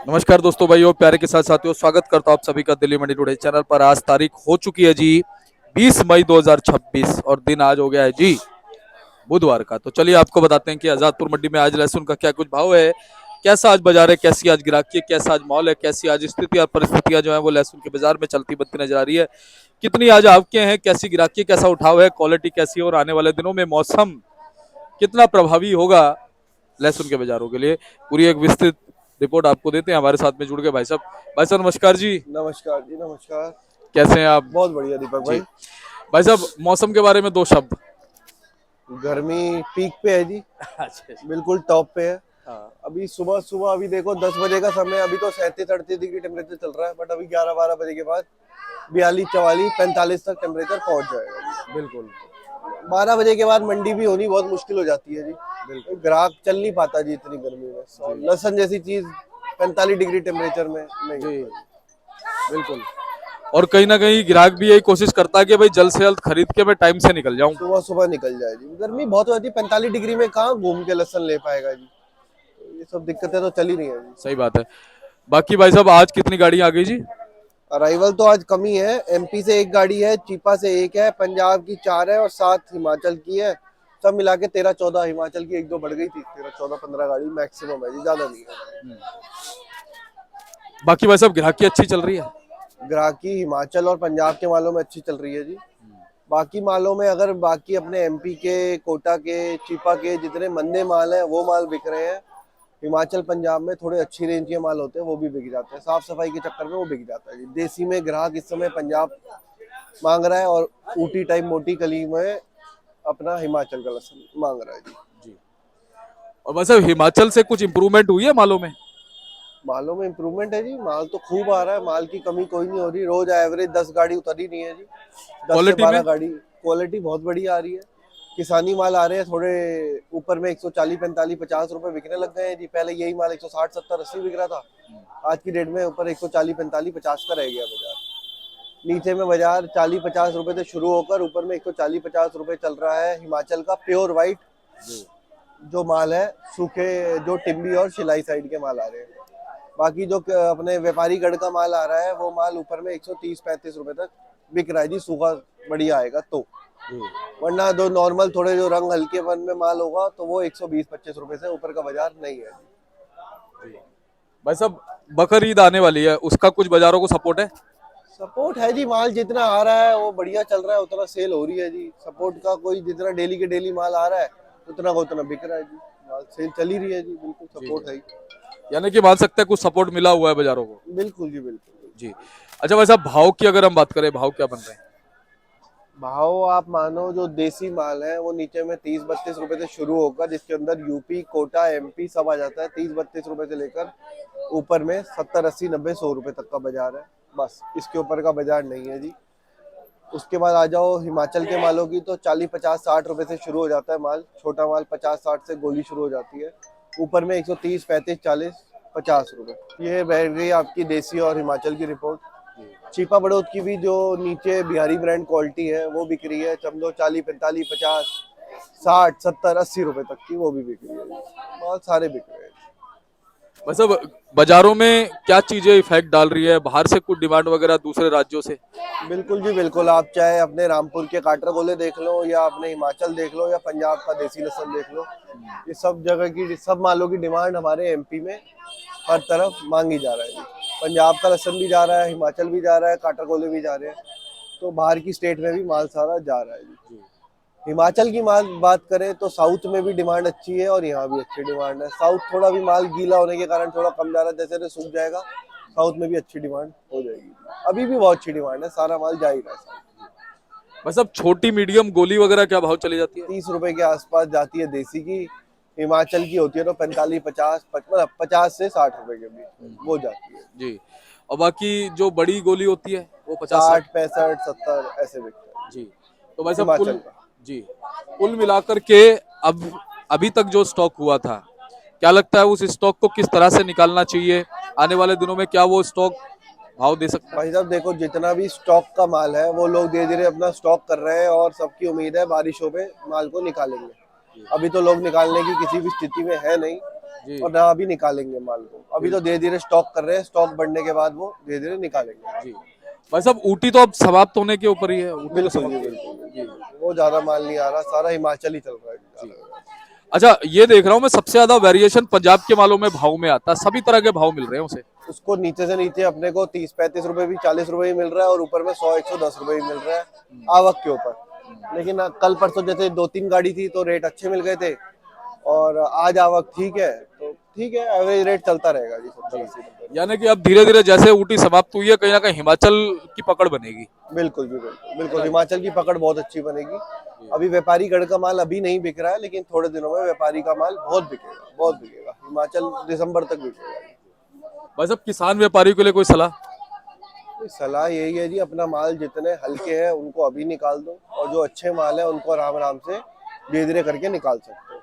नमस्कार दोस्तों, भाइयों, प्यारे के साथ साथियों, स्वागत करता हूं आप सभी का दिल्ली मंडी टुडे चैनल पर। आज तारीख हो चुकी है जी 20 मई 2026 और दिन आज हो गया है जी बुधवार का। तो चलिए आपको बताते हैं कि आजादपुर मंडी में आज लहसुन का क्या कुछ भाव है, कैसा आज बाजार है, कैसी आज गिराकी है, कैसा आज माहौल है, कैसी आज स्थिति और परिस्थितियां जो है वो लहसुन के बाजार में चलती बनती नजर आ रही है। कितनी आज आवकें हैं, कैसी गिराकी, कैसा उठाव है, क्वालिटी कैसी है और आने वाले दिनों में मौसम कितना प्रभावी होगा लहसुन के बाजारों के लिए, पूरी एक विस्तृत रिपोर्ट आपको देते हैं। हमारे साथ में जुड़ गए भाई साहब। भाई साहब नमस्कार जी। नमस्कार जी, नमस्कार। कैसे हैं आप? बहुत बढ़िया दीपक जी भाई। भाई साहब, मौसम के बारे में दो शब्द। गर्मी पीक पे है जी, अच्छा। बिल्कुल टॉप पे है। हाँ। अभी सुबह सुबह अभी देखो 10 बजे का समय, अभी तो 37-38 डिग्री टेम्परेचर चल रहा है, बट अभी 11-12 बजे के बाद 42-44-45 तक टेम्परेचर पहुंच जाएगा बिल्कुल। जी। 12 बजे के बाद मंडी भी होनी बहुत मुश्किल हो जाती है जी। बिल्कुल। ग्राहक चल नहीं पाता जी इतनी गर्मी में। जी लहसुन जैसी चीज 45 डिग्री टेम्परेचर में नहीं जी। होता बिल्कुल। और कहीं ना कहीं ग्राहक भी यही कोशिश करता है कि भाई जल्द से जल्द खरीद के मैं टाइम से निकल जाऊं। जी। सुबह सुबह निकल जाए जी, गर्मी बहुत हो जाती है। 45 डिग्री में कहाँ घूम के लहसुन ले पाएगा जी। तो ये सब दिक्कतें तो चल ही रही है जी। सही बात है। बाकी भाई साहब, आज कितनी गाड़ी आ गई जी? अराइवल तो आज कम ही है। एमपी से एक गाड़ी है, चीपा से एक है, पंजाब की 4 है और 7 हिमाचल की है। सब मिला के 13-14। हिमाचल की एक दो बढ़ गई थी, 13-14-15 गाड़ी मैक्सिमम है जी, ज्यादा नहीं है। बाकी भाई साहब, ग्राहकी अच्छी चल रही है? ग्राहकी हिमाचल और पंजाब के मालों में अच्छी चल रही है जी। बाकी मालों में अगर बाकी अपने एमपी के, कोटा के, चीपा के जितने मंदे माल हैं वो माल बिक रहे हैं। हिमाचल पंजाब में थोड़े अच्छी रेंज के माल होते हैं, वो भी बिक जाते हैं। साफ सफाई के चक्कर में वो बिक जाता है जी। देसी में ग्राहक इस समय पंजाब मांग रहा है और ऊटी टाइप मोटी कली में अपना हिमाचल का लहसुन मांग रहा है जी। जी। और भाई साहब, हिमाचल से कुछ इम्प्रूवमेंट हुई है मालों में? मालों में इम्प्रूवमेंट है जी, माल तो खूब आ रहा है, माल की कमी कोई नहीं हो रही। रोज एवरेज 10 गाड़ी उतरी नहीं है जी, 10 से क्वालिटी 12 में? गाड़ी। क्वालिटी बहुत बढ़िया आ रही है। किसानी माल आ रहे हैं थोड़े ऊपर में, 140-45-50 रुपए बिकने लग गए हैं जी। पहले यही माल 160-70-80 बिक रहा था। आज की डेट में ऊपर 140-45-50 का रह गया बाजार। नीचे में बाजार 40-50 रुपए से शुरू होकर ऊपर में 140-50 रुपए चल रहा है। हिमाचल का प्योर वाइट जो माल है, सूखे जो टिम्बी और शिलाई साइड के माल आ रहे हैं। बाकी जो अपने व्यापारी गढ़ का माल आ रहा है वो माल ऊपर में 130-35 रुपए तक बिक रहा है जी, सूखा बढ़िया आएगा तो। वरना जो नॉर्मल थोड़े जो रंग हल्के वन में माल होगा तो वो 120-25 रुपए से ऊपर का बाजार नहीं है जी। भाई साहब, बकर ईद आने वाली है, उसका कुछ बाजारों को सपोर्ट है? सपोर्ट है जी, माल जितना आ रहा है वो बढ़िया चल रहा है, उतना सेल हो रही है जी। सपोर्ट का कोई, जितना डेली के डेली माल आ रहा है उतना का उतना बिक रहा है जी। माल सेल चल ही रही है जी, बिल्कुल जी सपोर्ट जी। है ही। यानी कि मान सकते हैं कुछ सपोर्ट मिला हुआ है बाजारों को। बिल्कुल जी, बिल्कुल। जी। अच्छा भाई साहब, भाव की अगर हम बात करें, भाव क्या बन रहे हैं? भाव आप मानो जो देसी माल है वो नीचे में 30-32 रुपए से शुरू होकर, जिसके अंदर यूपी, कोटा, एमपी सब आ जाता है, 30-32 रुपए से लेकर ऊपर में 70-80-90-100 रुपए तक का बाजार है। बस इसके ऊपर का बाजार नहीं है जी। उसके बाद आ जाओ हिमाचल के मालों की, तो 40-50-60 रुपए से शुरू हो जाता है माल। छोटा माल 50-60 से गोली शुरू हो जाती है। ऊपर में 130-35-40-50 रुपए। ये बैठ गई आपकी देसी और हिमाचल की रिपोर्ट। चीपा बड़ौद की भी जो नीचे बिहारी ब्रांड क्वालिटी है वो बिक रही है, समझो 40-45-50-60-70-80 रुपए तक की वो भी बिक रही है। बहुत सारे बिक रहे हैं। भाई साहब, बाजारों में क्या चीजें इफेक्ट डाल रही है, बाहर से कुछ डिमांड वगैरह दूसरे राज्यों से? बिल्कुल जी, बिल्कुल। आप चाहे अपने रामपुर के काटरगोले देख लो, या अपने हिमाचल देख लो, या पंजाब का देसी लहसुन देख लो, ये सब जगह की, सब मालों की डिमांड हमारे एमपी में हर तरफ मांगी जा रहा है जी। पंजाब का लहसुन भी जा रहा है, हिमाचल भी जा रहा है, काटरगोले भी जा रहे हैं। तो बाहर की स्टेट में भी माल सारा जा रहा है जी। हिमाचल की माल बात करें तो साउथ में भी डिमांड अच्छी है और यहाँ भी अच्छी डिमांड है। साउथ थोड़ा भी माल गीला होने के कारण थोड़ा कम जा रहा है, जैसे जैसे सूख जाएगा साउथ में भी अच्छी डिमांड हो जाएगी। अभी भी बहुत अच्छी डिमांड है, सारा माल जा ही रहा है। भाई साहब, छोटी मीडियम गोली वगैरह क्या भाव चली जाती है? 30 रुपए के आसपास जाती है देसी की। हिमाचल की होती है तो 45-50, मतलब 50 से 60 रुपए के बीच वो जाती है। जी। और बाकी जो बड़ी गोली होती है वो 50 60? 60-65-70 ऐसे बिकते हैं जी। तो भाई साहब हिमाचल कुल, का। जी, कुल मिलाकर के अब अभी तक जो स्टॉक हुआ था, क्या लगता है उस स्टॉक को किस तरह से निकालना चाहिए? आने वाले दिनों में क्या वो स्टॉक भाव दे सकता है? भाई साहब देखो, जितना भी स्टॉक का माल है वो लोग धीरे धीरे अपना स्टॉक कर रहे हैं और सबकी उम्मीद है बारिशों में माल को निकालेंगे। अभी तो लोग निकालने की किसी भी स्थिति में है नहीं। जी और ना अभी निकालेंगे माल को। अभी तो धीरे धीरे स्टॉक कर रहे हैं, स्टॉक बढ़ने के बाद वो धीरे धीरे निकालेंगे। जी। भाई साहब ऊटी तो अब समाप्त होने के ऊपर ही है, ऊटी तो बिल्कुल समाप्त जी, हो गई। बिल्कुल जी बिल्कुल। वो ज्यादा माल नहीं आ रहा, सारा हिमाचल ही चल रहा है जी। ज्यादा। अच्छा ये देख रहा हूँ मैं, सबसे ज्यादा वेरिएशन पंजाब के मालों में भाव में आता है, सभी तरह के भाव मिल रहे हैं उसे। उसको नीचे से नीचे अपने को 30-35 रुपए भी, 40 रुपए ही मिल रहा है, और ऊपर में 100-110 रुपए ही मिल रहा है आवक के ऊपर। लेकिन कल परसों जैसे 2-3 गाड़ी थी तो रेट अच्छे मिल गए थे, और आज आवक ठीक है, तो ठीक है, एवरेज रेट चलता रहेगा जी, जी। 70-80 रुपए। यानी कि अब धीरे धीरे जैसे ऊटी समाप्त हुई है, कहीं ना कहीं हिमाचल की पकड़ बनेगी, बिल्कुल जी, बिल्कुल है बिल्कुल, ना। हिमाचल की पकड़ बहुत अच्छी बनेगी। जी। अभी व्यापारी गढ़ का माल अभी नहीं बिक रहा है, लेकिन थोड़े दिनों में व्यापारी का माल बहुत बिकेगा, बहुत बिकेगा। हिमाचल दिसंबर तक बिकेगा। भाई साहब किसान व्यापारियों के लिए कोई सलाह? सलाह यही है जी, अपना माल जितने हल्के हैं उनको अभी निकाल दो, और जो अच्छे माल है उनको आराम आराम से धीरे धीरे करके निकाल सकते हो।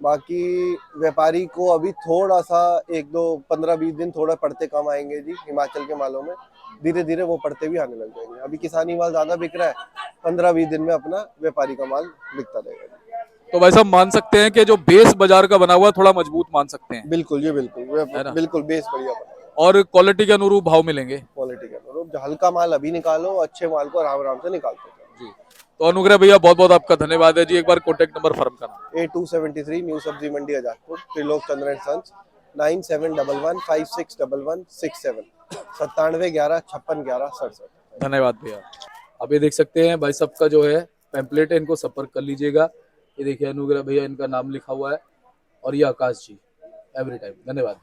बाकी व्यापारी को अभी थोड़ा सा 1-2 15-20 दिन थोड़ा पड़ते कम आएंगे जी हिमाचल के मालों में। धीरे धीरे वो पड़ते भी आने लग जाएंगे। अभी किसानी माल ज्यादा बिक रहा है, 15-20 दिन में अपना व्यापारी का माल बिकता रहेगा जी। तो भाई साहब मान सकते हैं कि जो बेस बाजार का बना हुआ है थोड़ा मजबूत मान सकते हैं, बिल्कुल जी, बिल्कुल है ना। बिल्कुल, बेस बढ़िया बना है। और क्वालिटी के अनुरूप भाव मिलेंगे। क्वालिटी के अनुरूप जो हल्का माल अभी निकालो, अच्छे माल को आराम आराम से निकालते जाओ। जी। तो अनुग्रह भैया बहुत बहुत आपका धन्यवाद है जी। एक बार कॉन्टेक्ट नंबर फर्म का नाम। A273 न्यू सब्जी मंडी आजादपुर, त्रिलोक चंद्र एंड सन्स, 9711561167, 9711561167। धन्यवाद भैया। अब ये देख सकते हैं भाई साहब का जो है पैम्पलेट है, इनको संपर्क कर लीजिएगा। ये देखिए अनुग्रह भैया इनका नाम लिखा हुआ है, और ये आकाश जी, एवरी टाइम। धन्यवाद।